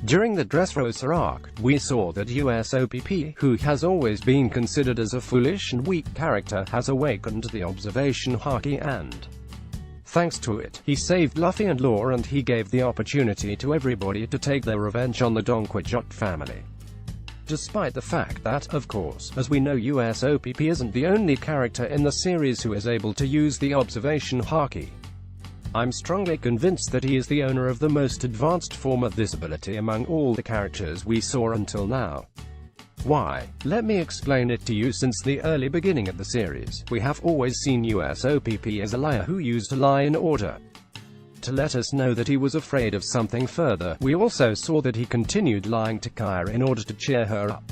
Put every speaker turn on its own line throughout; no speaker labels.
During the Dressrosa arc, we saw that Usopp, who has always been considered as a foolish and weak character, has awakened to the observation HaKi, and thanks to it, he saved Luffy and Law, and he gave the opportunity to everybody to take their revenge on the Donquijot family. Despite the fact that, of course, as we know, Usopp isn't the only character in the series who is able to use the observation HaKi. I'm strongly convinced that he is the owner of the most advanced form of this ability among all the characters we saw until now. Why? Let me explain it to you. Since the early beginning of the series, we have always seen Usopp as a liar who used to lie in order to let us know that he was afraid of something further. We also saw that he continued lying to Kaya in order to cheer her up.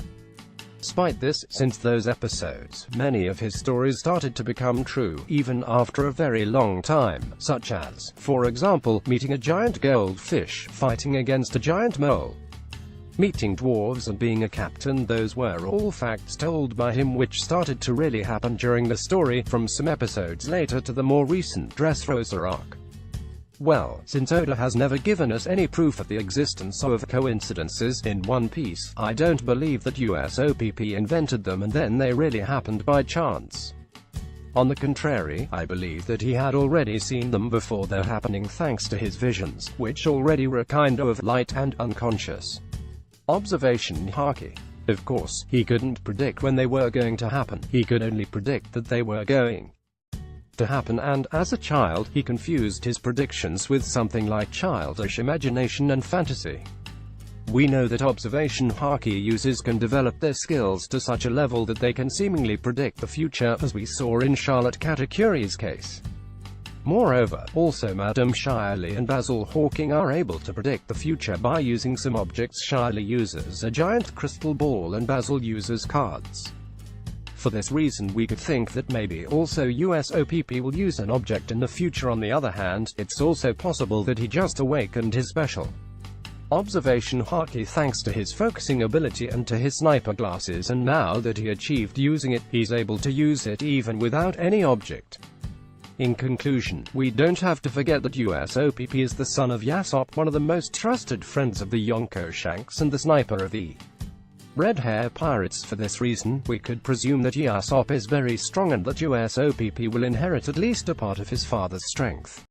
Despite this, since those episodes, many of his stories started to become true, even after a very long time, such as, for example, meeting a giant goldfish, fighting against a giant mole, meeting dwarves, and being a captain. Those were all facts told by him which started to really happen during the story, from some episodes later to the more recent Dressrosa arc. Well, since Oda has never given us any proof of the existence of coincidences in One Piece, I don't believe that Usopp invented them and then they really happened by chance. On the contrary, I believe that he had already seen them before their happening thanks to his visions, which already were kind of light and unconscious. Observation HaKi. Of course, he couldn't predict when they were going to happen, he could only predict that they were going to happen, and, as a child, he confused his predictions with something like childish imagination and fantasy. We know that observation HaKi users can develop their skills to such a level that they can seemingly predict the future, as we saw in Charlotte Katakuri's case. Moreover, also Madame Shirley and Basil Hawking are able to predict the future by using some objects. Shirley uses a giant crystal ball and Basil uses cards. For this reason, we could think that maybe also Usopp will use an object in the future. On the other hand, it's also possible that he just awakened his special observation HaKi thanks to his focusing ability and to his sniper glasses, and now that he achieved using it, he's able to use it even without any object. In conclusion, we don't have to forget that Usopp is the son of Usopp, one of the most trusted friends of the Yonko Shanks and the sniper of the Red Hair Pirates. For this reason, we could presume that Usopp is very strong and that Usopp will inherit at least a part of his father's strength.